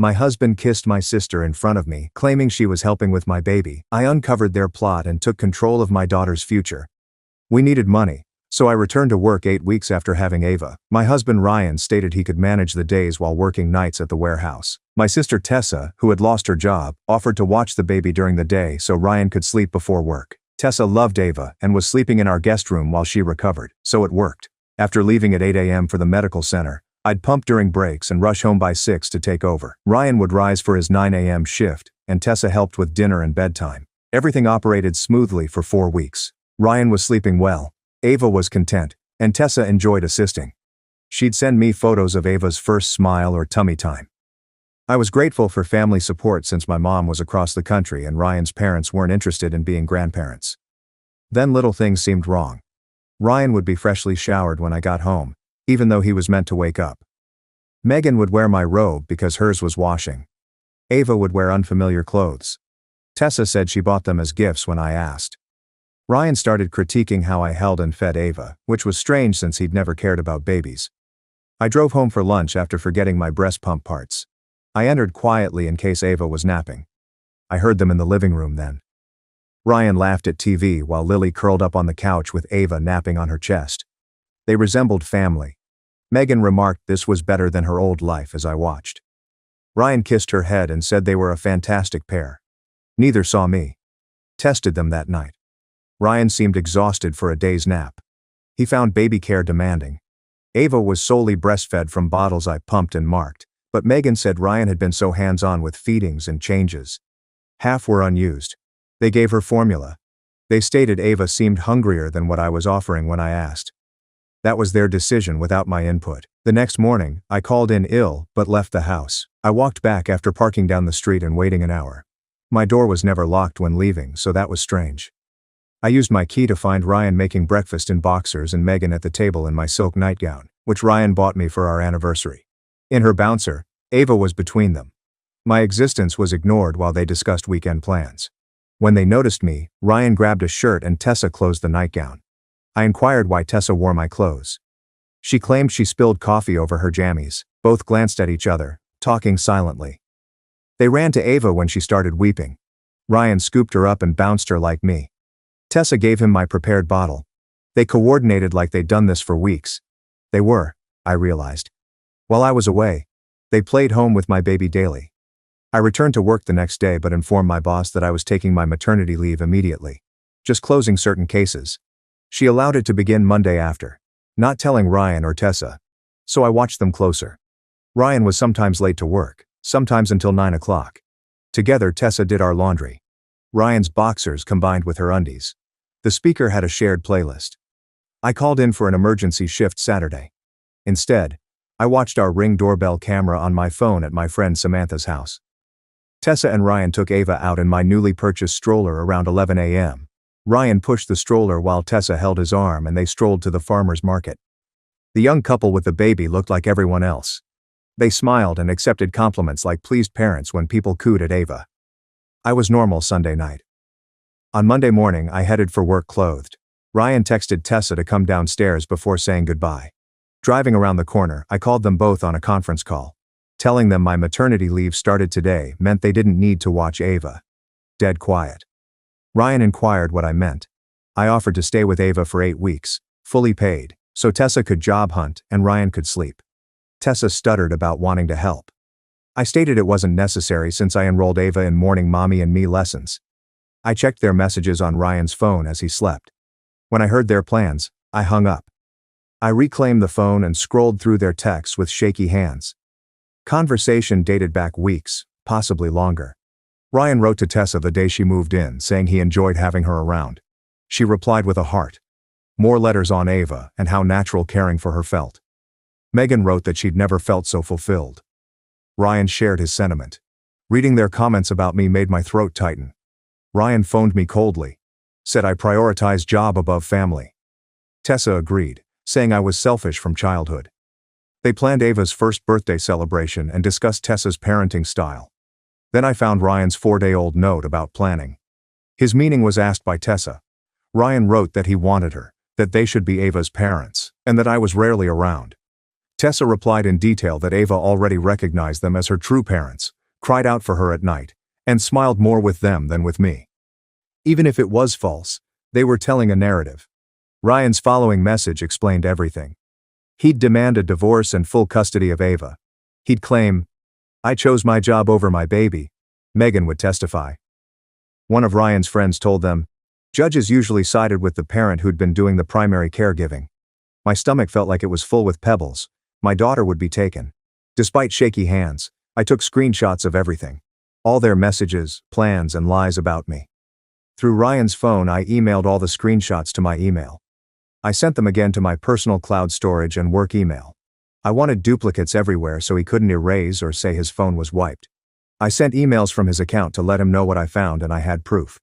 My husband kissed my sister in front of me, claiming she was helping with my baby. I uncovered their plot and took control of my daughter's future. We needed money, so I returned to work 8 weeks after having Ava. My husband Ryan stated he could manage the days while working nights at the warehouse. My sister Tessa, who had lost her job, offered to watch the baby during the day so Ryan could sleep before work. Tessa loved Ava and was sleeping in our guest room while she recovered, so it worked. After leaving at 8 a.m. for the medical center, I'd pump during breaks and rush home by 6 to take over. Ryan would rise for his 9 a.m. shift, and Tessa helped with dinner and bedtime. Everything operated smoothly for 4 weeks. Ryan was sleeping well. Ava was content, and Tessa enjoyed assisting. She'd send me photos of Ava's first smile or tummy time. I was grateful for family support since my mom was across the country and Ryan's parents weren't interested in being grandparents. Then little things seemed wrong. Ryan would be freshly showered when I got home, even though he was meant to wake up. Megan would wear my robe because hers was washing. Ava would wear unfamiliar clothes. Tessa said she bought them as gifts when I asked. Ryan started critiquing how I held and fed Ava, which was strange since he'd never cared about babies. I drove home for lunch after forgetting my breast pump parts. I entered quietly in case Ava was napping. I heard them in the living room then. Ryan laughed at TV while Lily curled up on the couch with Ava napping on her chest. They resembled family. Megan remarked this was better than her old life as I watched. Ryan kissed her head and said they were a fantastic pair. Neither saw me. Tested them that night. Ryan seemed exhausted for a day's nap. He found baby care demanding. Ava was solely breastfed from bottles I pumped and marked, but Megan said Ryan had been so hands-on with feedings and changes. Half were unused. They gave her formula. They stated Ava seemed hungrier than what I was offering when I asked. That was their decision without my input. The next morning, I called in ill but left the house. I walked back after parking down the street and waiting an hour. My door was never locked when leaving, so that was strange. I used my key to find Ryan making breakfast in boxers and Megan at the table in my silk nightgown, which Ryan bought me for our anniversary. In her bouncer, Ava was between them. My existence was ignored while they discussed weekend plans. When they noticed me, Ryan grabbed a shirt and Tessa closed the nightgown. I inquired why Tessa wore my clothes. She claimed she spilled coffee over her jammies. Both glanced at each other, talking silently. They ran to Ava when she started weeping. Ryan scooped her up and bounced her like me. Tessa gave him my prepared bottle. They coordinated like they'd done this for weeks. They were, I realized. While I was away, they played home with my baby daily. I returned to work the next day but informed my boss that I was taking my maternity leave immediately. Just closing certain cases. She allowed it to begin Monday after, not telling Ryan or Tessa. So I watched them closer. Ryan was sometimes late to work, sometimes until 9 o'clock. Together Tessa did our laundry. Ryan's boxers combined with her undies. The speaker had a shared playlist. I called in for an emergency shift Saturday. Instead, I watched our Ring doorbell camera on my phone at my friend Samantha's house. Tessa and Ryan took Ava out in my newly purchased stroller around 11 a.m. Ryan pushed the stroller while Tessa held his arm and they strolled to the farmer's market. The young couple with the baby looked like everyone else. They smiled and accepted compliments like pleased parents when people cooed at Ava. I was normal Sunday night. On Monday morning, I headed for work clothed. Ryan texted Tessa to come downstairs before saying goodbye. Driving around the corner, I called them both on a conference call. Telling them my maternity leave started today meant they didn't need to watch Ava. Dead quiet. Ryan inquired what I meant. I offered to stay with Ava for 8 weeks, fully paid, so Tessa could job hunt and Ryan could sleep. Tessa stuttered about wanting to help. I stated it wasn't necessary since I enrolled Ava in morning mommy and me lessons. I checked their messages on Ryan's phone as he slept. When I heard their plans, I hung up. I reclaimed the phone and scrolled through their texts with shaky hands. Conversation dated back weeks, possibly longer. Ryan wrote to Tessa the day she moved in, saying he enjoyed having her around. She replied with a heart. More letters on Ava and how natural caring for her felt. Megan wrote that she'd never felt so fulfilled. Ryan shared his sentiment. Reading their comments about me made my throat tighten. Ryan phoned me coldly. Said I prioritize job above family. Tessa agreed, saying I was selfish from childhood. They planned Ava's first birthday celebration and discussed Tessa's parenting style. Then I found Ryan's 4-day-old note about planning. His meaning was asked by Tessa. Ryan wrote that he wanted her, that they should be Ava's parents, and that I was rarely around. Tessa replied in detail that Ava already recognized them as her true parents, cried out for her at night, and smiled more with them than with me. Even if it was false, they were telling a narrative. Ryan's following message explained everything. He'd demand a divorce and full custody of Ava. He'd claim, "I chose my job over my baby," Megan would testify. One of Ryan's friends told them, "Judges usually sided with the parent who'd been doing the primary caregiving. My stomach felt like it was full with pebbles. My daughter would be taken." Despite shaky hands, I took screenshots of everything. All their messages, plans, and lies about me. Through Ryan's phone, I emailed all the screenshots to my email. I sent them again to my personal cloud storage and work email. I wanted duplicates everywhere so he couldn't erase or say his phone was wiped. I sent emails from his account to let him know what I found, and I had proof.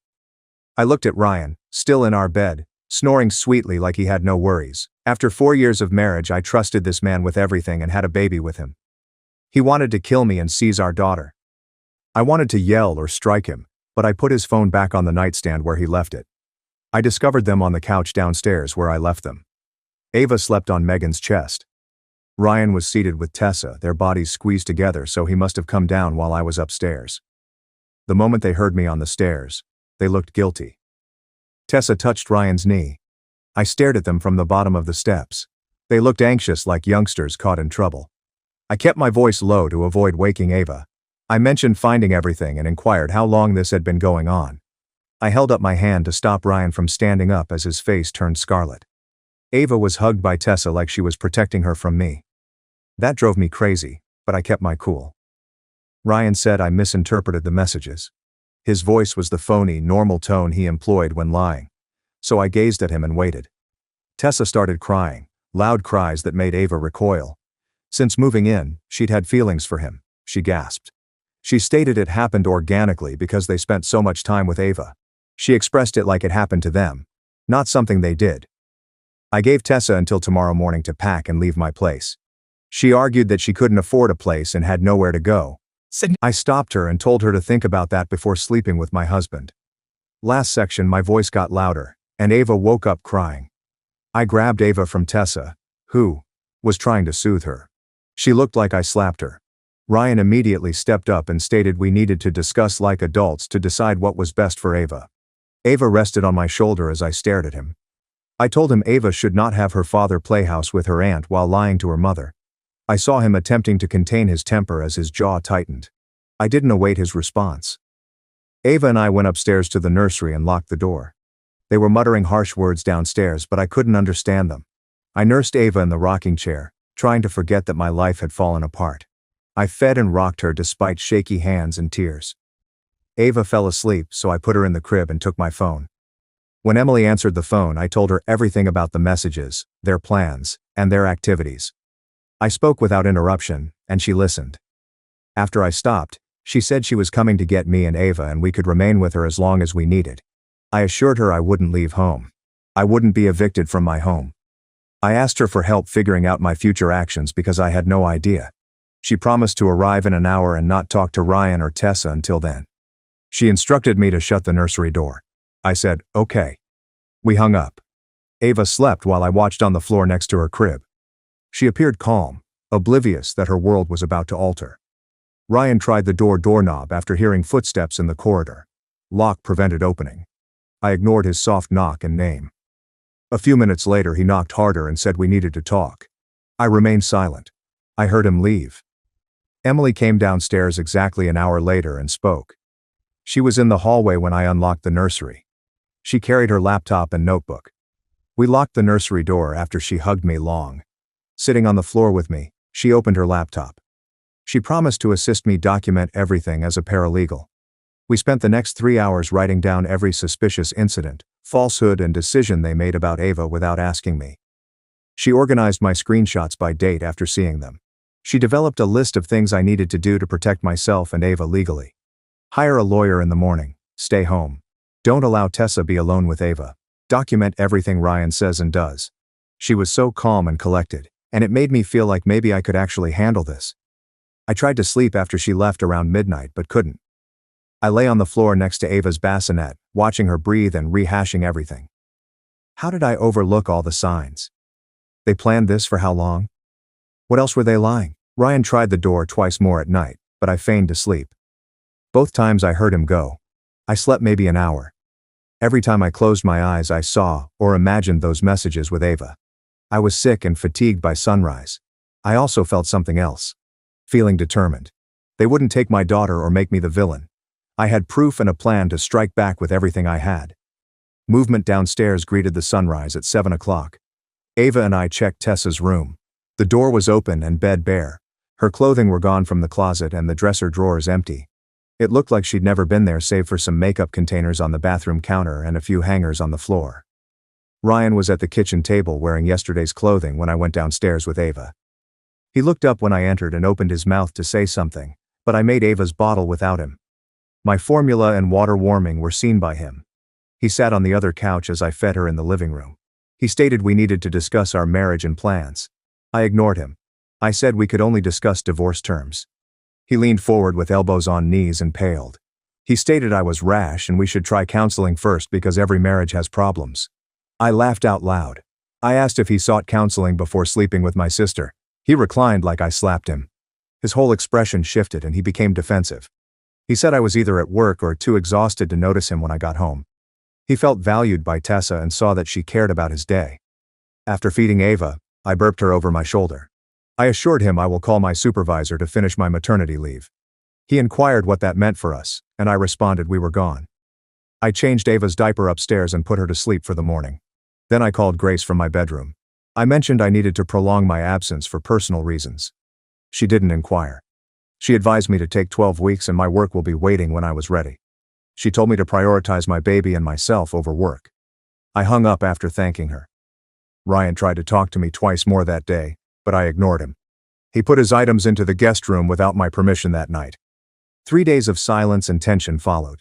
I looked at Ryan, still in our bed, snoring sweetly like he had no worries. After 4 years of marriage, I trusted this man with everything and had a baby with him. He wanted to kill me and seize our daughter. I wanted to yell or strike him, but I put his phone back on the nightstand where he left it. I discovered them on the couch downstairs where I left them. Ava slept on Megan's chest. Ryan was seated with Tessa, their bodies squeezed together, so he must have come down while I was upstairs. The moment they heard me on the stairs, they looked guilty. Tessa touched Ryan's knee. I stared at them from the bottom of the steps. They looked anxious, like youngsters caught in trouble. I kept my voice low to avoid waking Ava. I mentioned finding everything and inquired how long this had been going on. I held up my hand to stop Ryan from standing up as his face turned scarlet. Ava was hugged by Tessa like she was protecting her from me. That drove me crazy, but I kept my cool. Ryan said I misinterpreted the messages. His voice was the phony, normal tone he employed when lying. So I gazed at him and waited. Tessa started crying, loud cries that made Ava recoil. Since moving in, she'd had feelings for him, she gasped. She stated it happened organically because they spent so much time with Ava. She expressed it like it happened to them, not something they did. I gave Tessa until tomorrow morning to pack and leave my place. She argued that she couldn't afford a place and had nowhere to go. I stopped her and told her to think about that before sleeping with my husband. Last section, my voice got louder, and Ava woke up crying. I grabbed Ava from Tessa, who was trying to soothe her. She looked like I slapped her. Ryan immediately stepped up and stated we needed to discuss like adults to decide what was best for Ava. Ava rested on my shoulder as I stared at him. I told him Ava should not have her father play house with her aunt while lying to her mother. I saw him attempting to contain his temper as his jaw tightened. I didn't await his response. Ava and I went upstairs to the nursery and locked the door. They were muttering harsh words downstairs, but I couldn't understand them. I nursed Ava in the rocking chair, trying to forget that my life had fallen apart. I fed and rocked her despite shaky hands and tears. Ava fell asleep, so I put her in the crib and took my phone. When Emily answered the phone, I told her everything about the messages, their plans, and their activities. I spoke without interruption, and she listened. After I stopped, she said she was coming to get me and Ava and we could remain with her as long as we needed. I assured her I wouldn't leave home. I wouldn't be evicted from my home. I asked her for help figuring out my future actions because I had no idea. She promised to arrive in an hour and not talk to Ryan or Tessa until then. She instructed me to shut the nursery door. I said, "Okay." We hung up. Ava slept while I watched on the floor next to her crib. She appeared calm, oblivious that her world was about to alter. Ryan tried the doorknob after hearing footsteps in the corridor. Lock prevented opening. I ignored his soft knock and name. A few minutes later he knocked harder and said we needed to talk. I remained silent. I heard him leave. Emily came downstairs exactly an hour later and spoke. She was in the hallway when I unlocked the nursery. She carried her laptop and notebook. We locked the nursery door after she hugged me long. Sitting on the floor with me, she opened her laptop. She promised to assist me document everything as a paralegal. We spent the next 3 hours writing down every suspicious incident, falsehood, and decision they made about Ava without asking me. She organized my screenshots by date after seeing them. She developed a list of things I needed to do to protect myself and Ava legally. Hire a lawyer in the morning. Stay home. Don't allow Tessa be alone with Ava. Document everything Ryan says and does. She was so calm and collected, and it made me feel like maybe I could actually handle this. I tried to sleep after she left around midnight but couldn't. I lay on the floor next to Ava's bassinet, watching her breathe and rehashing everything. How did I overlook all the signs? They planned this for how long? What else were they lying? Ryan tried the door twice more at night, but I feigned to sleep. Both times I heard him go. I slept maybe an hour. Every time I closed my eyes I saw or imagined those messages with Ava. I was sick and fatigued by sunrise. I also felt something else. Feeling determined. They wouldn't take my daughter or make me the villain. I had proof and a plan to strike back with everything I had. Movement downstairs greeted the sunrise at 7 o'clock. Ava and I checked Tessa's room. The door was open and bed bare. Her clothing were gone from the closet and the dresser drawers empty. It looked like she'd never been there save for some makeup containers on the bathroom counter and a few hangers on the floor. Ryan was at the kitchen table wearing yesterday's clothing when I went downstairs with Ava. He looked up when I entered and opened his mouth to say something, but I made Ava's bottle without him. My formula and water warming were seen by him. He sat on the other couch as I fed her in the living room. He stated we needed to discuss our marriage and plans. I ignored him. I said we could only discuss divorce terms. He leaned forward with elbows on knees and paled. He stated I was rash and we should try counseling first because every marriage has problems. I laughed out loud. I asked if he sought counseling before sleeping with my sister. He reclined like I slapped him. His whole expression shifted and he became defensive. He said I was either at work or too exhausted to notice him when I got home. He felt valued by Tessa and saw that she cared about his day. After feeding Ava, I burped her over my shoulder. I assured him I will call my supervisor to finish my maternity leave. He inquired what that meant for us, and I responded we were gone. I changed Ava's diaper upstairs and put her to sleep for the morning. Then I called Grace from my bedroom. I mentioned I needed to prolong my absence for personal reasons. She didn't inquire. She advised me to take 12 weeks and my work will be waiting when I was ready. She told me to prioritize my baby and myself over work. I hung up after thanking her. Ryan tried to talk to me twice more that day, but I ignored him. He put his items into the guest room without my permission that night. 3 days of silence and tension followed.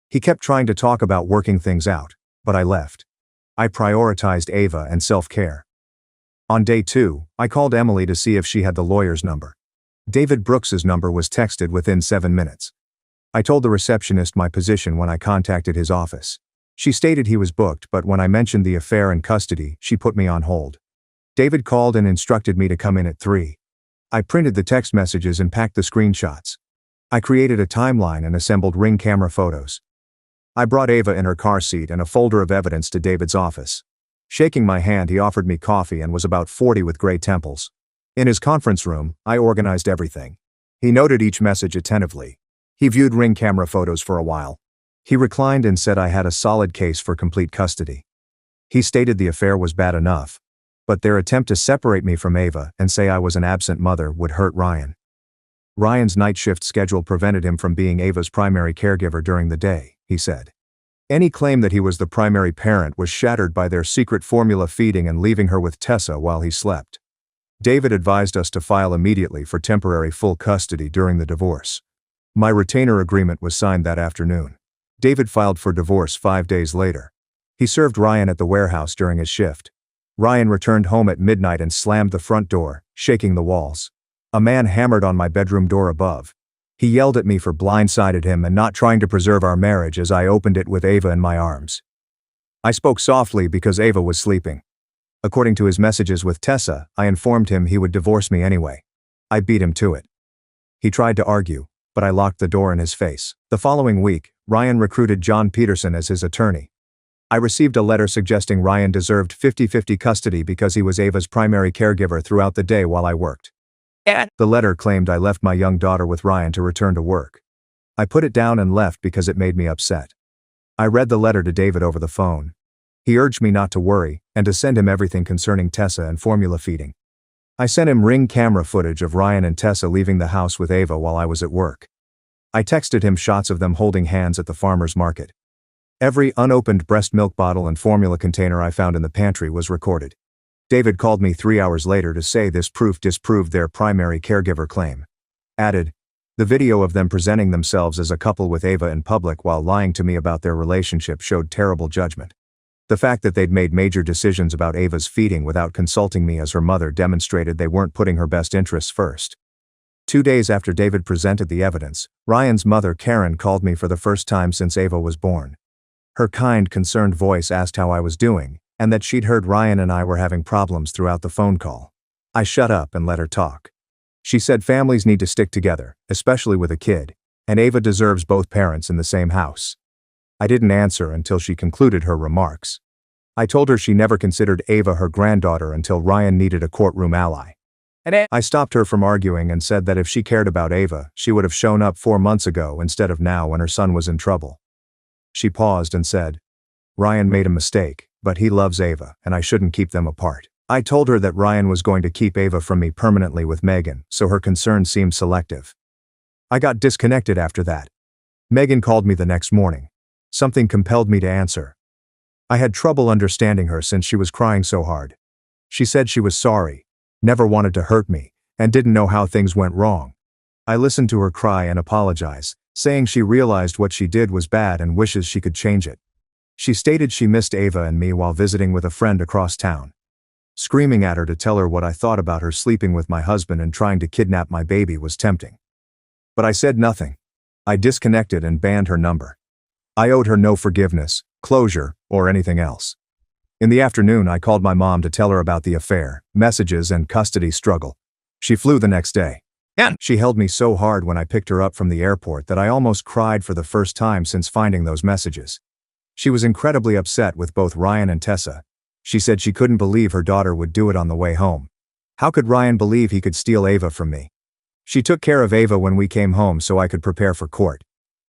He kept trying to talk about working things out, but I left. I prioritized Ava and self-care. On day 2, I called Emily to see if she had the lawyer's number. David Brooks's number was texted within 7 minutes. I told the receptionist my position when I contacted his office. She stated he was booked, but when I mentioned the affair and custody, she put me on hold. David called and instructed me to come in at 3. I printed the text messages and packed the screenshots. I created a timeline and assembled Ring camera photos. I brought Ava in her car seat and a folder of evidence to David's office. Shaking my hand, he offered me coffee and was about 40 with gray temples. In his conference room, I organized everything. He noted each message attentively. He viewed Ring camera photos for a while. He reclined and said I had a solid case for complete custody. He stated the affair was bad enough, but their attempt to separate me from Ava and say I was an absent mother would hurt Ryan. Ryan's night shift schedule prevented him from being Ava's primary caregiver during the day, he said. Any claim that he was the primary parent was shattered by their secret formula feeding and leaving her with Tessa while he slept. David advised us to file immediately for temporary full custody during the divorce. My retainer agreement was signed that afternoon. David filed for divorce 5 days later. He served Ryan at the warehouse during his shift. Ryan returned home at midnight and slammed the front door, shaking the walls. A man hammered on my bedroom door above. He yelled at me for blindsided him and not trying to preserve our marriage as I opened it with Ava in my arms. I spoke softly because Ava was sleeping. According to his messages with Tessa, I informed him he would divorce me anyway. I beat him to it. He tried to argue, but I locked the door in his face. The following week, Ryan recruited John Peterson as his attorney. I received a letter suggesting Ryan deserved 50-50 custody because he was Ava's primary caregiver throughout the day while I worked. The letter claimed I left my young daughter with Ryan to return to work. I put it down and left because it made me upset. I read the letter to David over the phone. He urged me not to worry and to send him everything concerning Tessa and formula feeding. I sent him Ring camera footage of Ryan and Tessa leaving the house with Ava while I was at work. I texted him shots of them holding hands at the farmer's market. Every unopened breast milk bottle and formula container I found in the pantry was recorded. David called me 3 hours later to say this proof disproved their primary caregiver claim. Added, the video of them presenting themselves as a couple with Ava in public while lying to me about their relationship showed terrible judgment. The fact that they'd made major decisions about Ava's feeding without consulting me as her mother demonstrated they weren't putting her best interests first. 2 days after David presented the evidence, Ryan's mother Karen called me for the first time since Ava was born. Her kind, concerned voice asked how I was doing, and that she'd heard Ryan and I were having problems throughout the phone call. I shut up and let her talk. She said families need to stick together, especially with a kid, and Ava deserves both parents in the same house. I didn't answer until she concluded her remarks. I told her she never considered Ava her granddaughter until Ryan needed a courtroom ally. I stopped her from arguing and said that if she cared about Ava, she would have shown up 4 months ago instead of now when her son was in trouble. She paused and said, Ryan made a mistake, but he loves Ava, and I shouldn't keep them apart. I told her that Ryan was going to keep Ava from me permanently with Megan, so her concern seemed selective. I got disconnected after that. Megan called me the next morning. Something compelled me to answer. I had trouble understanding her since she was crying so hard. She said she was sorry, never wanted to hurt me, and didn't know how things went wrong. I listened to her cry and apologize, saying she realized what she did was bad and wishes she could change it. She stated she missed Ava and me while visiting with a friend across town. Screaming at her to tell her what I thought about her sleeping with my husband and trying to kidnap my baby was tempting. But I said nothing. I disconnected and banned her number. I owed her no forgiveness, closure, or anything else. In the afternoon, I called my mom to tell her about the affair, messages, and custody struggle. She flew the next day. She held me so hard when I picked her up from the airport that I almost cried for the first time since finding those messages. She was incredibly upset with both Ryan and Tessa. She said she couldn't believe her daughter would do it on the way home. How could Ryan believe he could steal Ava from me? She took care of Ava when we came home so I could prepare for court.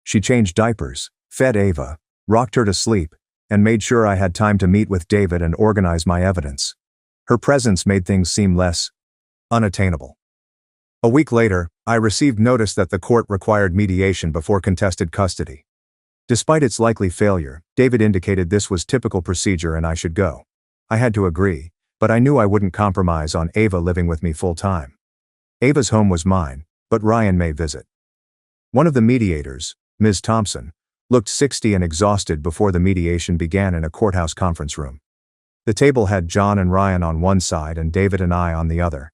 She changed diapers, fed Ava, rocked her to sleep, and made sure I had time to meet with David and organize my evidence. Her presence made things seem less unattainable. A week later, I received notice that the court required mediation before contested custody. Despite its likely failure, David indicated this was typical procedure and I should go. I had to agree, but I knew I wouldn't compromise on Ava living with me full-time. Ava's home was mine, but Ryan may visit. One of the mediators, Ms. Thompson, looked 60 and exhausted before the mediation began in a courthouse conference room. The table had John and Ryan on one side and David and I on the other.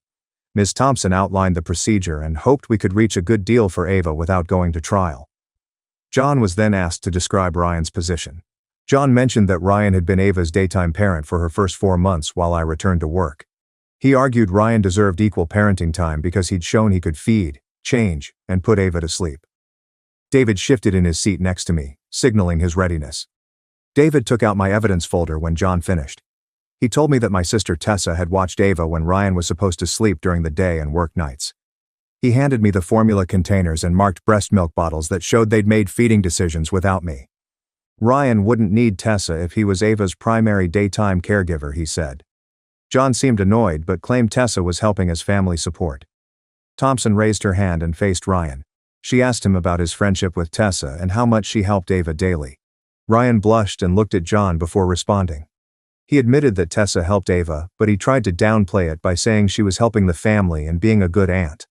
Ms. Thompson outlined the procedure and hoped we could reach a good deal for Ava without going to trial. John was then asked to describe Ryan's position. John mentioned that Ryan had been Ava's daytime parent for her first 4 months while I returned to work. He argued Ryan deserved equal parenting time because he'd shown he could feed, change, and put Ava to sleep. David shifted in his seat next to me, signaling his readiness. David took out my evidence folder when John finished. He told me that my sister Tessa had watched Ava when Ryan was supposed to sleep during the day and work nights. He handed me the formula containers and marked breast milk bottles that showed they'd made feeding decisions without me. Ryan wouldn't need Tessa if he was Ava's primary daytime caregiver, he said. John seemed annoyed but claimed Tessa was helping as family support. Thompson raised her hand and faced Ryan. She asked him about his friendship with Tessa and how much she helped Ava daily. Ryan blushed and looked at John before responding. He admitted that Tessa helped Ava, but he tried to downplay it by saying she was helping the family and being a good aunt.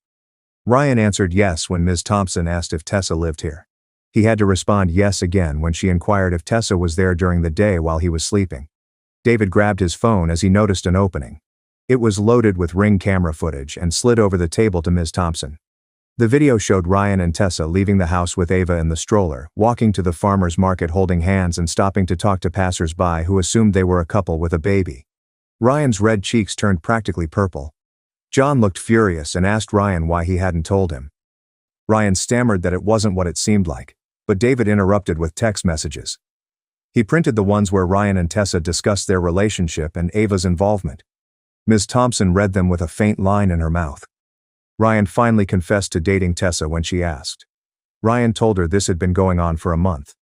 Ryan answered yes when Ms. Thompson asked if Tessa lived here. He had to respond yes again when she inquired if Tessa was there during the day while he was sleeping. David grabbed his phone as he noticed an opening. It was loaded with Ring camera footage and slid over the table to Ms. Thompson. The video showed Ryan and Tessa leaving the house with Ava in the stroller, walking to the farmer's market holding hands and stopping to talk to passers-by who assumed they were a couple with a baby. Ryan's red cheeks turned practically purple. John looked furious and asked Ryan why he hadn't told him. Ryan stammered that it wasn't what it seemed like, but David interrupted with text messages. He printed the ones where Ryan and Tessa discussed their relationship and Ava's involvement. Ms. Thompson read them with a faint line in her mouth. Ryan finally confessed to dating Tessa when she asked. Ryan told her this had been going on for a month.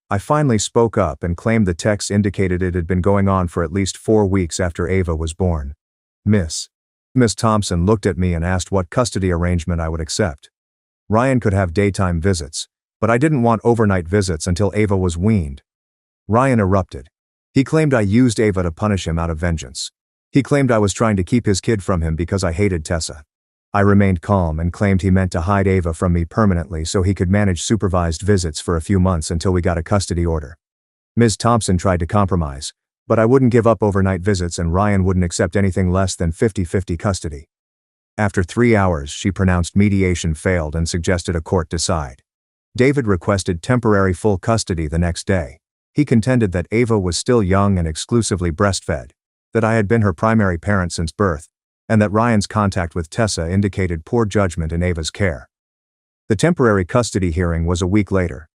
I finally spoke up and claimed the text indicated it had been going on for at least 4 weeks after Ava was born. Miss Thompson looked at me and asked what custody arrangement I would accept. Ryan could have daytime visits, but I didn't want overnight visits until Ava was weaned. Ryan erupted. He claimed I used Ava to punish him out of vengeance. He claimed I was trying to keep his kid from him because I hated Tessa. I remained calm and claimed he meant to hide Ava from me permanently so he could manage supervised visits for a few months until we got a custody order. Ms. Thompson tried to compromise, but I wouldn't give up overnight visits and Ryan wouldn't accept anything less than 50-50 custody. After 3 hours, she pronounced mediation failed and suggested a court decide. David requested temporary full custody the next day. He contended that Ava was still young and exclusively breastfed, that I had been her primary parent since birth, and that Ryan's contact with Tessa indicated poor judgment in Ava's care. The temporary custody hearing was a week later.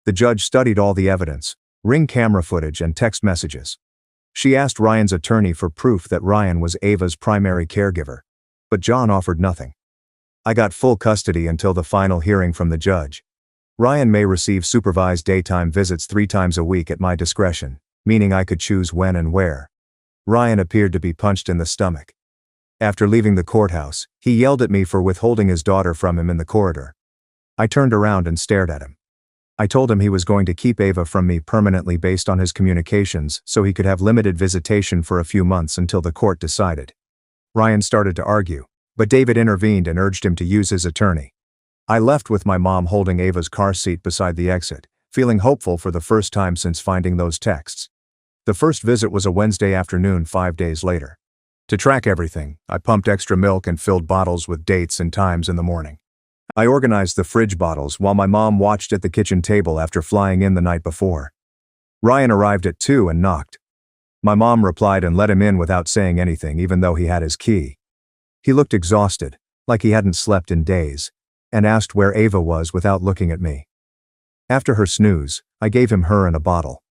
The judge studied all the evidence, ring camera footage and text messages. She asked Ryan's attorney for proof that Ryan was Ava's primary caregiver, but John offered nothing. I got full custody until the final hearing from the judge. Ryan may receive supervised daytime visits 3 times a week at my discretion, meaning I could choose when and where. Ryan appeared to be punched in the stomach. After leaving the courthouse, he yelled at me for withholding his daughter from him in the corridor. I turned around and stared at him. I told him he was going to keep Ava from me permanently based on his communications so he could have limited visitation for a few months until the court decided. Ryan started to argue, but David intervened and urged him to use his attorney. I left with my mom holding Ava's car seat beside the exit, feeling hopeful for the first time since finding those texts. The first visit was a Wednesday afternoon 5 days later. To track everything, I pumped extra milk and filled bottles with dates and times in the morning. I organized the fridge bottles while my mom watched at the kitchen table after flying in the night before. Ryan arrived at 2 and knocked. My mom replied and let him in without saying anything even though he had his key. He looked exhausted, like he hadn't slept in days, and asked where Ava was without looking at me. After her snooze, I gave him her and a bottle.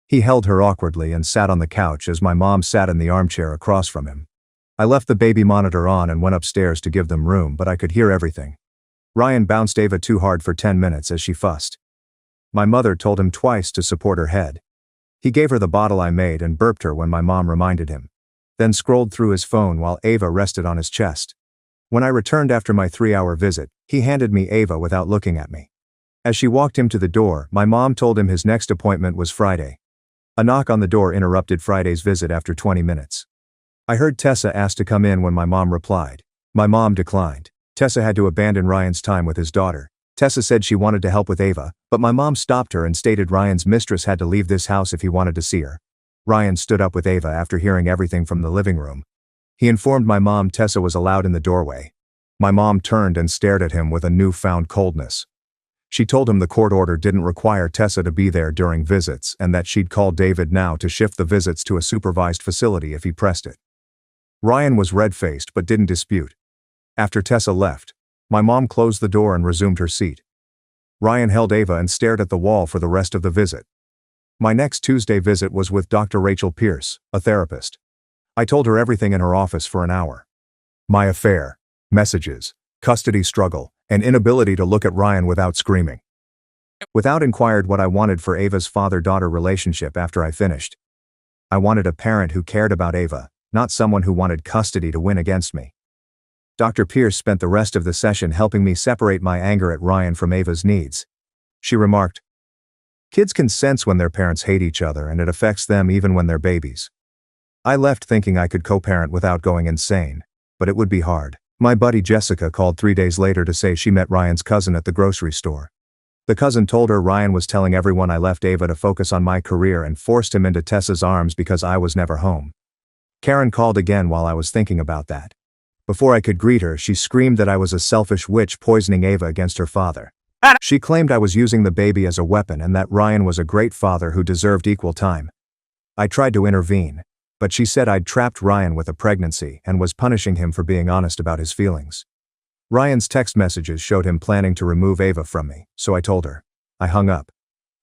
He held her awkwardly and sat on the couch as my mom sat in the armchair across from him. I left the baby monitor on and went upstairs to give them room, but I could hear everything. Ryan bounced Ava too hard for 10 minutes as she fussed. My mother told him twice to support her head. He gave her the bottle I made and burped her when my mom reminded him, then scrolled through his phone while Ava rested on his chest. When I returned after my 3-hour visit, he handed me Ava without looking at me. As she walked him to the door, my mom told him his next appointment was Friday. A knock on the door interrupted Friday's visit after 20 minutes. I heard Tessa ask to come in when my mom replied. My mom declined. Tessa had to abandon Ryan's time with his daughter. Tessa said she wanted to help with Ava, but my mom stopped her and stated Ryan's mistress had to leave this house if he wanted to see her. Ryan stood up with Ava after hearing everything from the living room. He informed my mom Tessa was allowed in the doorway. My mom turned and stared at him with a newfound coldness. She told him the court order didn't require Tessa to be there during visits and that she'd call David now to shift the visits to a supervised facility if he pressed it. Ryan was red-faced but didn't dispute. After Tessa left, my mom closed the door and resumed her seat. Ryan held Ava and stared at the wall for the rest of the visit. My next Tuesday visit was with Dr. Rachel Pierce, a therapist. I told her everything in her office for an hour. My affair, messages, custody struggle, and inability to look at Ryan without screaming. Without inquired what I wanted for Ava's father-daughter relationship after I finished. I wanted a parent who cared about Ava, not someone who wanted custody to win against me. Dr. Pierce spent the rest of the session helping me separate my anger at Ryan from Ava's needs. She remarked, "Kids can sense when their parents hate each other and it affects them even when they're babies." I left thinking I could co-parent without going insane, but it would be hard. My buddy Jessica called 3 days later to say she met Ryan's cousin at the grocery store. The cousin told her Ryan was telling everyone I left Ava to focus on my career and forced him into Tessa's arms because I was never home. Karen called again while I was thinking about that. Before I could greet her, she screamed that I was a selfish witch poisoning Ava against her father. She claimed I was using the baby as a weapon and that Ryan was a great father who deserved equal time. I tried to intervene, but she said I'd trapped Ryan with a pregnancy and was punishing him for being honest about his feelings. Ryan's text messages showed him planning to remove Ava from me, so I told her. I hung up.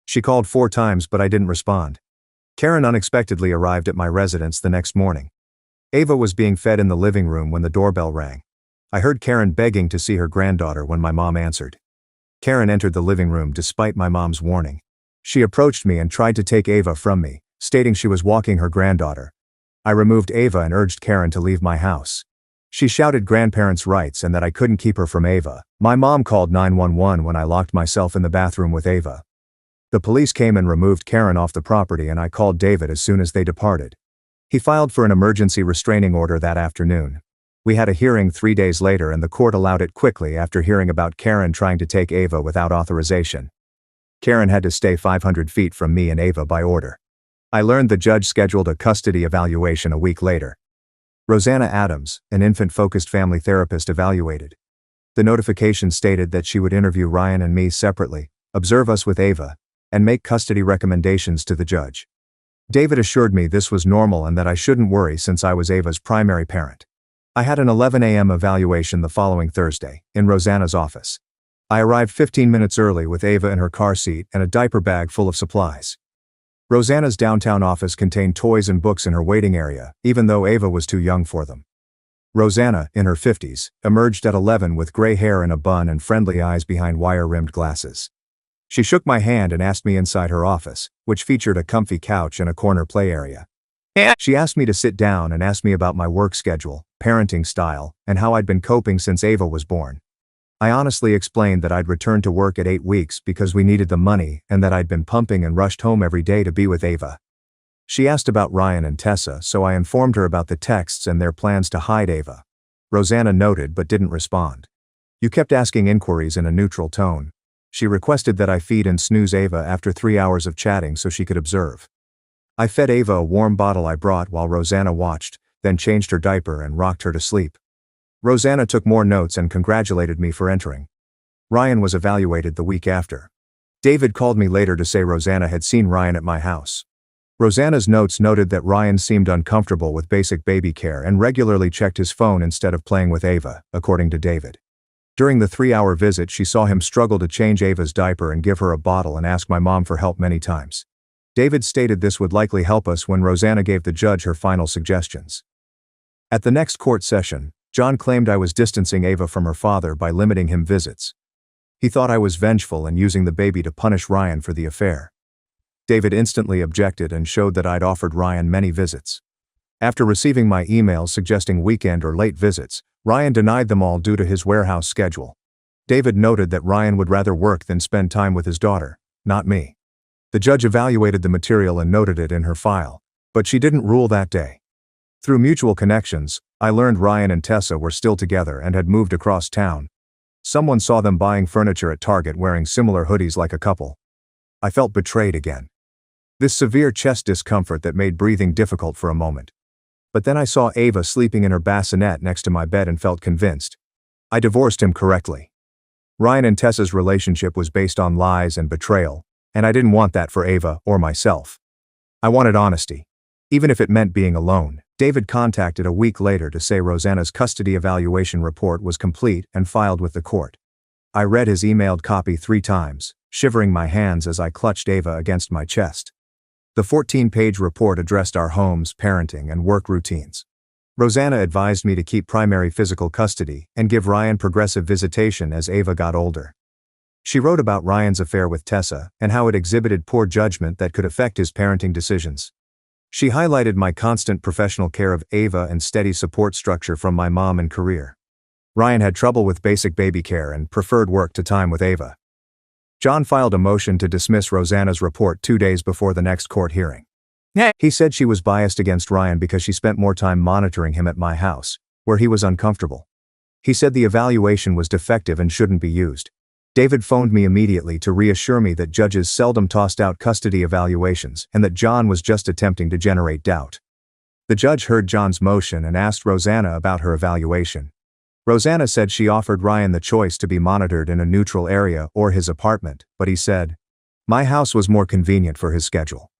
She called 4 times but I didn't respond. Karen unexpectedly arrived at my residence the next morning. Ava was being fed in the living room when the doorbell rang. I heard Karen begging to see her granddaughter when my mom answered. Karen entered the living room despite my mom's warning. She approached me and tried to take Ava from me, stating she was walking her granddaughter. I removed Ava and urged Karen to leave my house. She shouted grandparents' rights and that I couldn't keep her from Ava. My mom called 911 when I locked myself in the bathroom with Ava. The police came and removed Karen off the property and I called David as soon as they departed. He filed for an emergency restraining order that afternoon. We had a hearing 3 days later and the court allowed it quickly after hearing about Karen trying to take Ava without authorization. Karen had to stay 500 feet from me and Ava by order. I learned the judge scheduled a custody evaluation a week later. Rosanna Adams, an infant-focused family therapist, evaluated. The notification stated that she would interview Ryan and me separately, observe us with Ava, and make custody recommendations to the judge. David assured me this was normal and that I shouldn't worry since I was Ava's primary parent. I had an 11 a.m. evaluation the following Thursday, in Rosanna's office. I arrived 15 minutes early with Ava in her car seat and a diaper bag full of supplies. Rosanna's downtown office contained toys and books in her waiting area, even though Ava was too young for them. Rosanna, in her 50s, emerged at 11 with gray hair in a bun and friendly eyes behind wire-rimmed glasses. She shook my hand and asked me inside her office, which featured a comfy couch and a corner play area. She asked me to sit down and asked me about my work schedule, parenting style, and how I'd been coping since Ava was born. I honestly explained that I'd returned to work at 8 weeks because we needed the money and that I'd been pumping and rushed home every day to be with Ava. She asked about Ryan and Tessa, so I informed her about the texts and their plans to hide Ava. Rosanna noted but didn't respond. You kept asking inquiries in a neutral tone. She requested that I feed and snooze Ava after 3 hours of chatting so she could observe. I fed Ava a warm bottle I brought while Rosanna watched, then changed her diaper and rocked her to sleep. Rosanna took more notes and congratulated me for entering. Ryan was evaluated the week after. David called me later to say Rosanna had seen Ryan at my house. Rosanna's notes noted that Ryan seemed uncomfortable with basic baby care and regularly checked his phone instead of playing with Ava, according to David. During the 3-hour visit, she saw him struggle to change Ava's diaper and give her a bottle and ask my mom for help many times. David stated this would likely help us when Rosanna gave the judge her final suggestions. At the next court session, John claimed I was distancing Ava from her father by limiting him visits. He thought I was vengeful and using the baby to punish Ryan for the affair. David instantly objected and showed that I'd offered Ryan many visits. After receiving my emails suggesting weekend or late visits, Ryan denied them all due to his warehouse schedule. David noted that Ryan would rather work than spend time with his daughter, not me. The judge evaluated the material and noted it in her file, but she didn't rule that day. Through mutual connections, I learned Ryan and Tessa were still together and had moved across town. Someone saw them buying furniture at Target wearing similar hoodies like a couple. I felt betrayed again. This severe chest discomfort that made breathing difficult for a moment. But then I saw Ava sleeping in her bassinet next to my bed and felt convinced. I divorced him correctly. Ryan and Tessa's relationship was based on lies and betrayal, and I didn't want that for Ava or myself. I wanted honesty, even if it meant being alone. David contacted a week later to say Rosanna's custody evaluation report was complete and filed with the court. I read his emailed copy 3 times, shivering my hands as I clutched Ava against my chest. The 14-page report addressed our home's parenting and work routines. Rosanna advised me to keep primary physical custody and give Ryan progressive visitation as Ava got older. She wrote about Ryan's affair with Tessa and how it exhibited poor judgment that could affect his parenting decisions. She highlighted my constant professional care of Ava and steady support structure from my mom and career. Ryan had trouble with basic baby care and preferred work to time with Ava. John filed a motion to dismiss Rosanna's report 2 days before the next court hearing. He said she was biased against Ryan because she spent more time monitoring him at my house, where he was uncomfortable. He said the evaluation was defective and shouldn't be used. David phoned me immediately to reassure me that judges seldom tossed out custody evaluations and that John was just attempting to generate doubt. The judge heard John's motion and asked Rosanna about her evaluation. Rosanna said she offered Ryan the choice to be monitored in a neutral area or his apartment, but he said, "My house was more convenient for his schedule."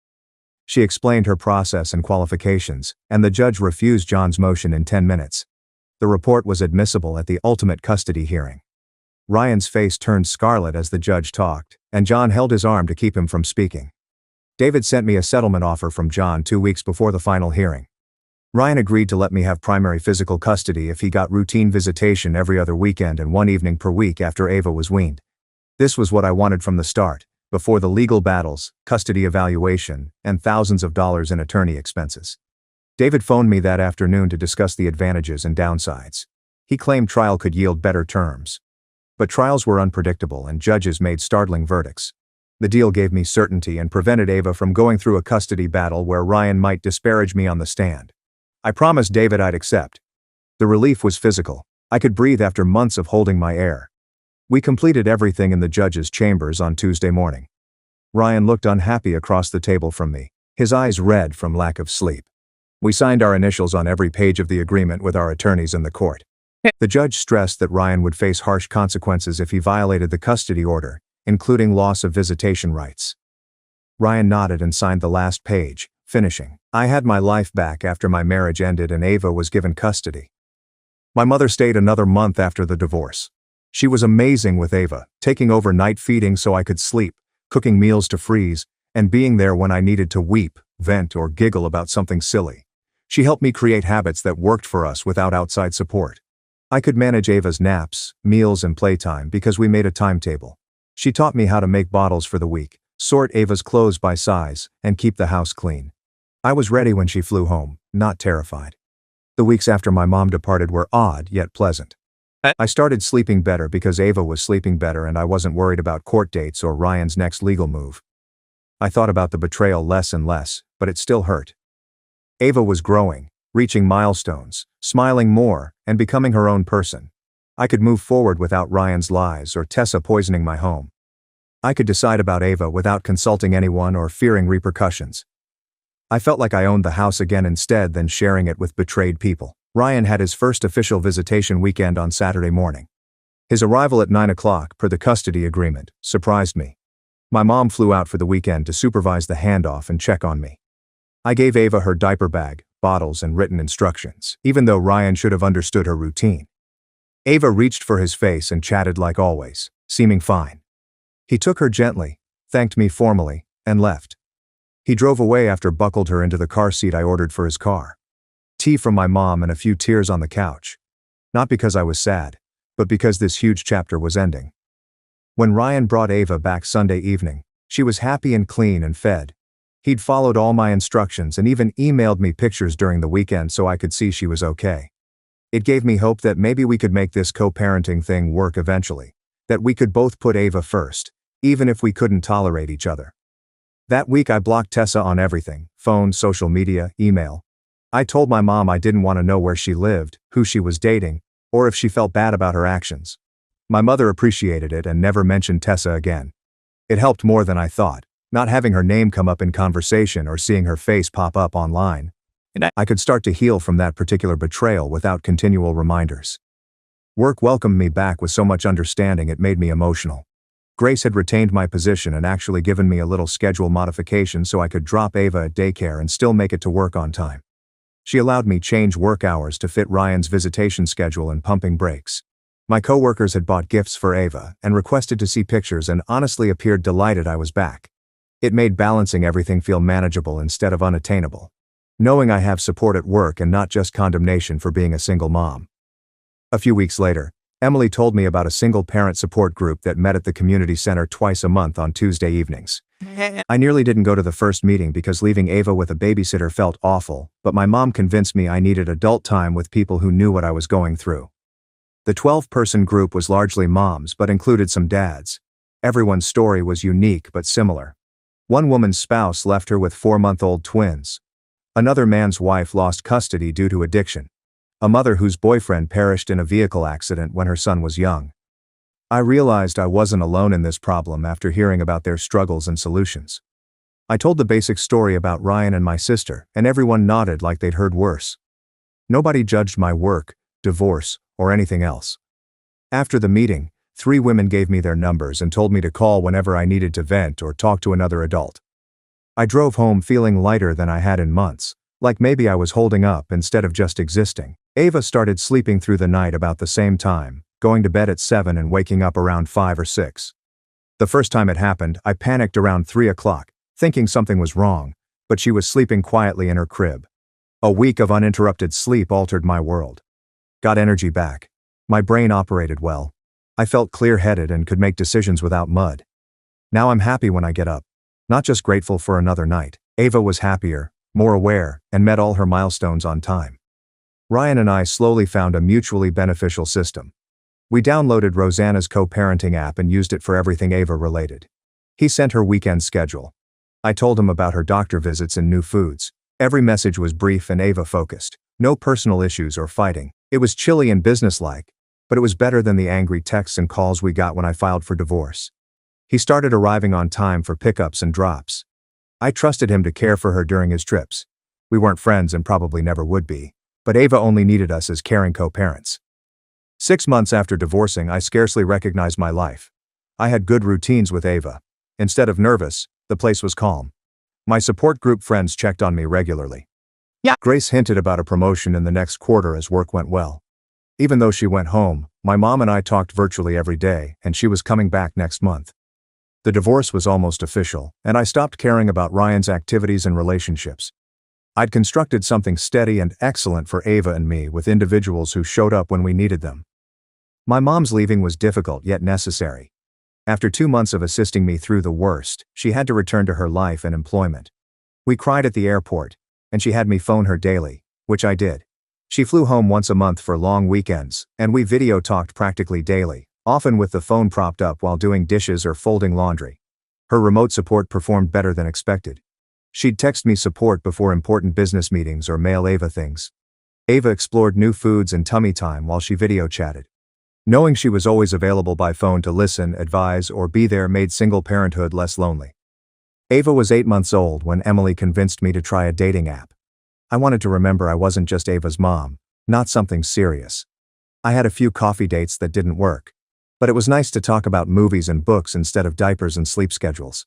She explained her process and qualifications, and the judge refused John's motion in 10 minutes. The report was admissible at the ultimate custody hearing. Ryan's face turned scarlet as the judge talked, and John held his arm to keep him from speaking. David sent me a settlement offer from John 2 weeks before the final hearing. Ryan agreed to let me have primary physical custody if he got routine visitation every other weekend and 1 evening per week after Ava was weaned. This was what I wanted from the start, before the legal battles, custody evaluation, and thousands of dollars in attorney expenses. David phoned me that afternoon to discuss the advantages and downsides. He claimed trial could yield better terms. But trials were unpredictable and judges made startling verdicts. The deal gave me certainty and prevented Ava from going through a custody battle where Ryan might disparage me on the stand. I promised David I'd accept. The relief was physical. I could breathe after months of holding my air. We completed everything in the judge's chambers on Tuesday morning. Ryan looked unhappy across the table from me, his eyes red from lack of sleep. We signed our initials on every page of the agreement with our attorneys in the court. The judge stressed that Ryan would face harsh consequences if he violated the custody order, including loss of visitation rights. Ryan nodded and signed the last page, finishing, "I had my life back after my marriage ended and Ava was given custody." My mother stayed another month after the divorce. She was amazing with Ava, taking over night feeding so I could sleep, cooking meals to freeze, and being there when I needed to weep, vent, or giggle about something silly. She helped me create habits that worked for us without outside support. I could manage Ava's naps, meals, and playtime because we made a timetable. She taught me how to make bottles for the week, sort Ava's clothes by size, and keep the house clean. I was ready when she flew home, not terrified. The weeks after my mom departed were odd yet pleasant. I started sleeping better because Ava was sleeping better and I wasn't worried about court dates or Ryan's next legal move. I thought about the betrayal less and less, but it still hurt. Ava was growing, reaching milestones, smiling more, and becoming her own person. I could move forward without Ryan's lies or Tessa poisoning my home. I could decide about Ava without consulting anyone or fearing repercussions. I felt like I owned the house again instead than sharing it with betrayed people. Ryan had his first official visitation weekend on Saturday morning. His arrival at 9 o'clock, per the custody agreement, surprised me. My mom flew out for the weekend to supervise the handoff and check on me. I gave Ava her diaper bag, bottles, and written instructions, even though Ryan should have understood her routine. Ava reached for his face and chatted like always, seeming fine. He took her gently, thanked me formally, and left. He drove away after buckled her into the car seat I ordered for his car. Tea from my mom and a few tears on the couch. Not because I was sad, but because this huge chapter was ending. When Ryan brought Ava back Sunday evening, she was happy and clean and fed. He'd followed all my instructions and even emailed me pictures during the weekend so I could see she was okay. It gave me hope that maybe we could make this co-parenting thing work eventually, that we could both put Ava first, even if we couldn't tolerate each other. That week I blocked Tessa on everything, phone, social media, email. I told my mom I didn't want to know where she lived, who she was dating, or if she felt bad about her actions. My mother appreciated it and never mentioned Tessa again. It helped more than I thought, not having her name come up in conversation or seeing her face pop up online. And I could start to heal from that particular betrayal without continual reminders. Work welcomed me back with so much understanding it made me emotional. Grace had retained my position and actually given me a little schedule modification so I could drop Ava at daycare and still make it to work on time. She allowed me change work hours to fit Ryan's visitation schedule and pumping breaks. My coworkers had bought gifts for Ava and requested to see pictures and honestly appeared delighted I was back. It made balancing everything feel manageable instead of unattainable. Knowing I have support at work and not just condemnation for being a single mom. A few weeks later, Emily told me about a single parent support group that met at the community center twice a month on Tuesday evenings. I nearly didn't go to the first meeting because leaving Ava with a babysitter felt awful, but my mom convinced me I needed adult time with people who knew what I was going through. The 12-person group was largely moms but included some dads. Everyone's story was unique but similar. One woman's spouse left her with 4-month-old twins. Another man's wife lost custody due to addiction. A mother whose boyfriend perished in a vehicle accident when her son was young. I realized I wasn't alone in this problem after hearing about their struggles and solutions. I told the basic story about Ryan and my sister, and everyone nodded like they'd heard worse. Nobody judged my work, divorce, or anything else. After the meeting, 3 women gave me their numbers and told me to call whenever I needed to vent or talk to another adult. I drove home feeling lighter than I had in months, like maybe I was holding up instead of just existing. Ava started sleeping through the night about the same time, going to bed at 7 and waking up around 5 or 6. The first time it happened, I panicked around 3 o'clock, thinking something was wrong, but she was sleeping quietly in her crib. A week of uninterrupted sleep altered my world. Got energy back. My brain operated well. I felt clear-headed and could make decisions without mud. Now I'm happy when I get up. Not just grateful for another night. Ava was happier, more aware, and met all her milestones on time. Ryan and I slowly found a mutually beneficial system. We downloaded Rosanna's co-parenting app and used it for everything Ava-related. He sent her weekend schedule. I told him about her doctor visits and new foods. Every message was brief and Ava-focused. No personal issues or fighting. It was chilly and businesslike, but it was better than the angry texts and calls we got when I filed for divorce. He started arriving on time for pickups and drops. I trusted him to care for her during his trips. We weren't friends and probably never would be, but Ava only needed us as caring co-parents. 6 months after divorcing, I scarcely recognized my life. I had good routines with Ava. Instead of nervous, the place was calm. My support group friends checked on me regularly. Grace hinted about a promotion in the next quarter as work went well. Even though she went home, my mom and I talked virtually every day, and she was coming back next month. The divorce was almost official, and I stopped caring about Ryan's activities and relationships. I'd constructed something steady and excellent for Ava and me, with individuals who showed up when we needed them. My mom's leaving was difficult yet necessary. After 2 months of assisting me through the worst, she had to return to her life and employment. We cried at the airport, and she had me phone her daily, which I did. She flew home once a month for long weekends, and we video talked practically daily, often with the phone propped up while doing dishes or folding laundry. Her remote support performed better than expected. She'd text me support before important business meetings or mail Ava things. Ava explored new foods and tummy time while she video chatted. Knowing she was always available by phone to listen, advise, or be there made single parenthood less lonely. Ava was 8 months old when Emily convinced me to try a dating app. I wanted to remember I wasn't just Ava's mom, not something serious. I had a few coffee dates that didn't work, but it was nice to talk about movies and books instead of diapers and sleep schedules.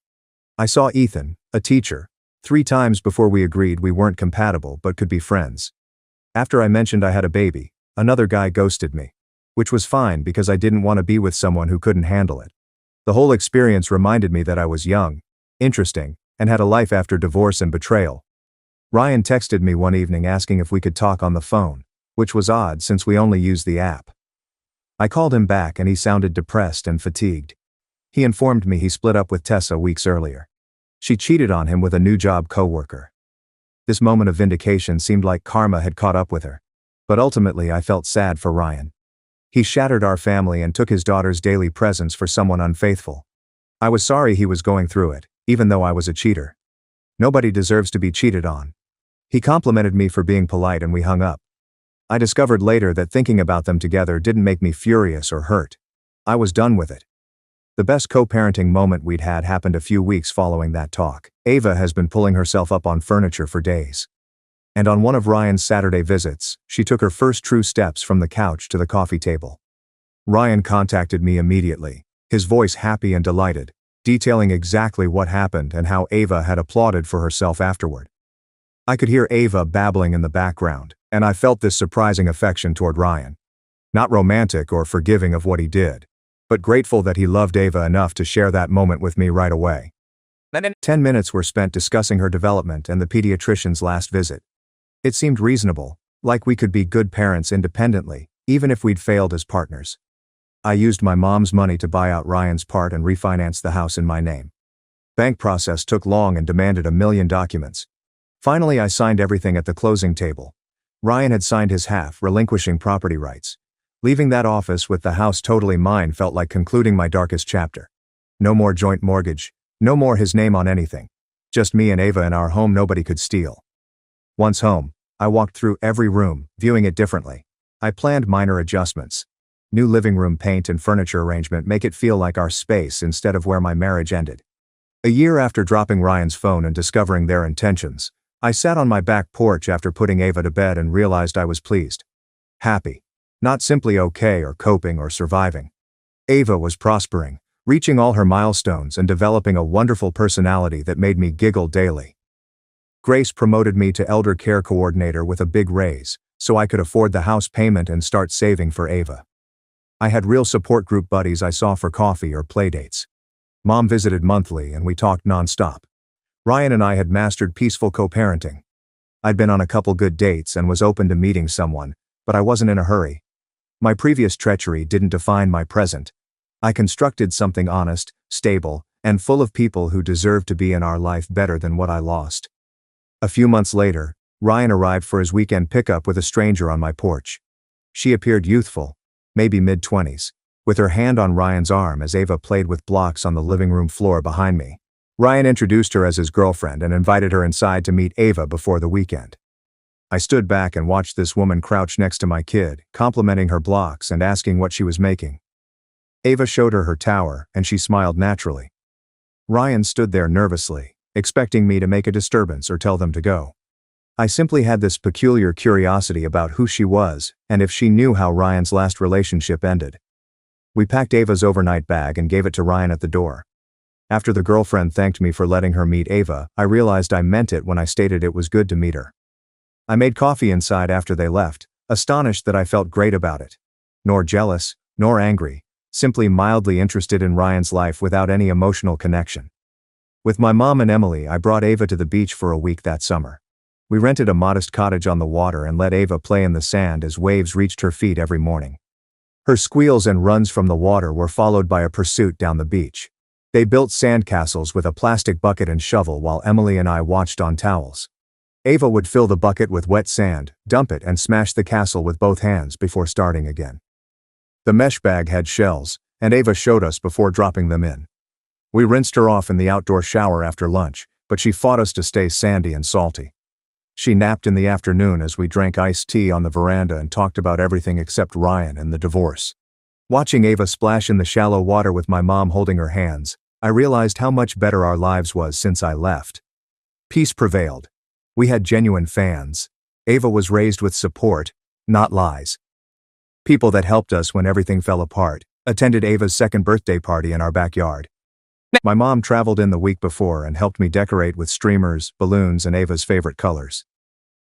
I saw Ethan, a teacher, 3 times before we agreed we weren't compatible but could be friends. After I mentioned I had a baby, another guy ghosted me, which was fine because I didn't want to be with someone who couldn't handle it. The whole experience reminded me that I was young, interesting, and had a life after divorce and betrayal. Ryan texted me one evening asking if we could talk on the phone, which was odd since we only used the app. I called him back and he sounded depressed and fatigued. He informed me he split up with Tessa weeks earlier. She cheated on him with a new job coworker. This moment of vindication seemed like karma had caught up with her. But ultimately I felt sad for Ryan. He shattered our family and took his daughter's daily presents for someone unfaithful. I was sorry he was going through it, even though I was a cheater. Nobody deserves to be cheated on. He complimented me for being polite and we hung up. I discovered later that thinking about them together didn't make me furious or hurt. I was done with it. The best co-parenting moment we'd had happened a few weeks following that talk. Ava has been pulling herself up on furniture for days. And on one of Ryan's Saturday visits, she took her first true steps from the couch to the coffee table. Ryan contacted me immediately, his voice happy and delighted, detailing exactly what happened and how Ava had applauded for herself afterward. I could hear Ava babbling in the background, and I felt this surprising affection toward Ryan. Not romantic or forgiving of what he did, but grateful that he loved Ava enough to share that moment with me right away. 10 minutes were spent discussing her development and the pediatrician's last visit. It seemed reasonable, like we could be good parents independently, even if we'd failed as partners. I used my mom's money to buy out Ryan's part and refinance the house in my name. Bank process took long and demanded 1 million documents. Finally I signed everything at the closing table. Ryan had signed his half, relinquishing property rights. Leaving that office with the house totally mine felt like concluding my darkest chapter. No more joint mortgage, no more his name on anything. Just me and Ava in our home nobody could steal. Once home, I walked through every room, viewing it differently. I planned minor adjustments. New living room paint and furniture arrangement make it feel like our space instead of where my marriage ended. A year after dropping Ryan's phone and discovering their intentions, I sat on my back porch after putting Ava to bed and realized I was pleased. Happy. Not simply okay or coping or surviving. Ava was prospering, reaching all her milestones and developing a wonderful personality that made me giggle daily. Grace promoted me to elder care coordinator with a big raise, so I could afford the house payment and start saving for Ava. I had real support group buddies I saw for coffee or playdates. Mom visited monthly and we talked nonstop. Ryan and I had mastered peaceful co-parenting. I'd been on a couple good dates and was open to meeting someone, but I wasn't in a hurry. My previous treachery didn't define my present. I constructed something honest, stable, and full of people who deserved to be in our life better than what I lost. A few months later, Ryan arrived for his weekend pickup with a stranger on my porch. She appeared youthful, maybe mid-20s, with her hand on Ryan's arm as Ava played with blocks on the living room floor behind me. Ryan introduced her as his girlfriend and invited her inside to meet Ava before the weekend. I stood back and watched this woman crouch next to my kid, complimenting her blocks and asking what she was making. Ava showed her tower, and she smiled naturally. Ryan stood there nervously, expecting me to make a disturbance or tell them to go. I simply had this peculiar curiosity about who she was and if she knew how Ryan's last relationship ended. We packed Ava's overnight bag and gave it to Ryan at the door. After the girlfriend thanked me for letting her meet Ava, I realized I meant it when I stated it was good to meet her. I made coffee inside after they left, astonished that I felt great about it. nor jealous, nor angry, simply mildly interested in Ryan's life without any emotional connection. With my mom and Emily, I brought Ava to the beach for a week that summer. We rented a modest cottage on the water and let Ava play in the sand as waves reached her feet every morning. Her squeals and runs from the water were followed by a pursuit down the beach. They built sandcastles with a plastic bucket and shovel while Emily and I watched on towels. Ava would fill the bucket with wet sand, dump it and smash the castle with both hands before starting again. The mesh bag had shells, and Ava showed us before dropping them in. We rinsed her off in the outdoor shower after lunch, but she fought us to stay sandy and salty. She napped in the afternoon as we drank iced tea on the veranda and talked about everything except Ryan and the divorce. Watching Ava splash in the shallow water with my mom holding her hands, I realized how much better our lives was since I left. Peace prevailed. We had genuine fans. Ava was raised with support, not lies. People that helped us when everything fell apart attended Ava's second birthday party in our backyard. My mom traveled in the week before and helped me decorate with streamers, balloons, and Ava's favorite colors.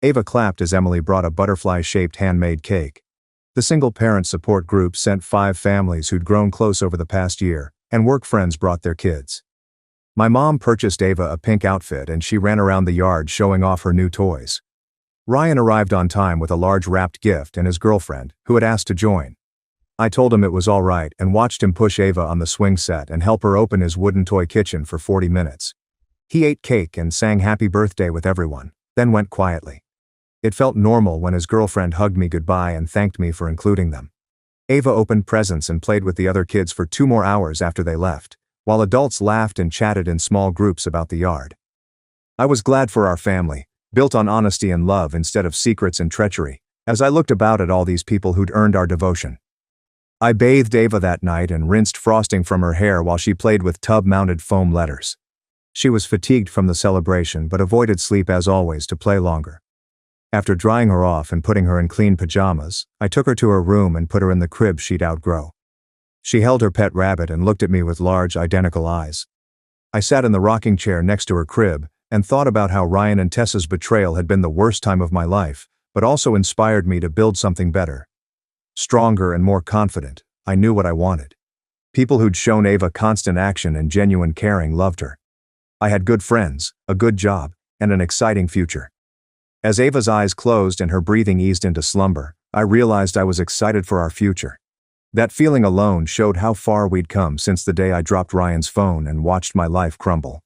Ava clapped as Emily brought a butterfly-shaped handmade cake. The single-parent support group sent 5 families who'd grown close over the past year, and work friends brought their kids. My mom purchased Ava a pink outfit and she ran around the yard showing off her new toys. Ryan arrived on time with a large wrapped gift and his girlfriend, who had asked to join. I told him it was all right and watched him push Ava on the swing set and help her open his wooden toy kitchen for 40 minutes. He ate cake and sang happy birthday with everyone, then went quietly. It felt normal when his girlfriend hugged me goodbye and thanked me for including them. Ava opened presents and played with the other kids for 2 more hours after they left, while adults laughed and chatted in small groups about the yard. I was glad for our family, built on honesty and love instead of secrets and treachery, as I looked about at all these people who'd earned our devotion. I bathed Ava that night and rinsed frosting from her hair while she played with tub-mounted foam letters. She was fatigued from the celebration but avoided sleep as always to play longer. After drying her off and putting her in clean pajamas, I took her to her room and put her in the crib she'd outgrow. She held her pet rabbit and looked at me with large, identical eyes. I sat in the rocking chair next to her crib and thought about how Ryan and Tessa's betrayal had been the worst time of my life, but also inspired me to build something better. Stronger and more confident, I knew what I wanted. People who'd shown Ava constant action and genuine caring loved her. I had good friends, a good job, and an exciting future. As Ava's eyes closed and her breathing eased into slumber, I realized I was excited for our future. That feeling alone showed how far we'd come since the day I dropped Ryan's phone and watched my life crumble.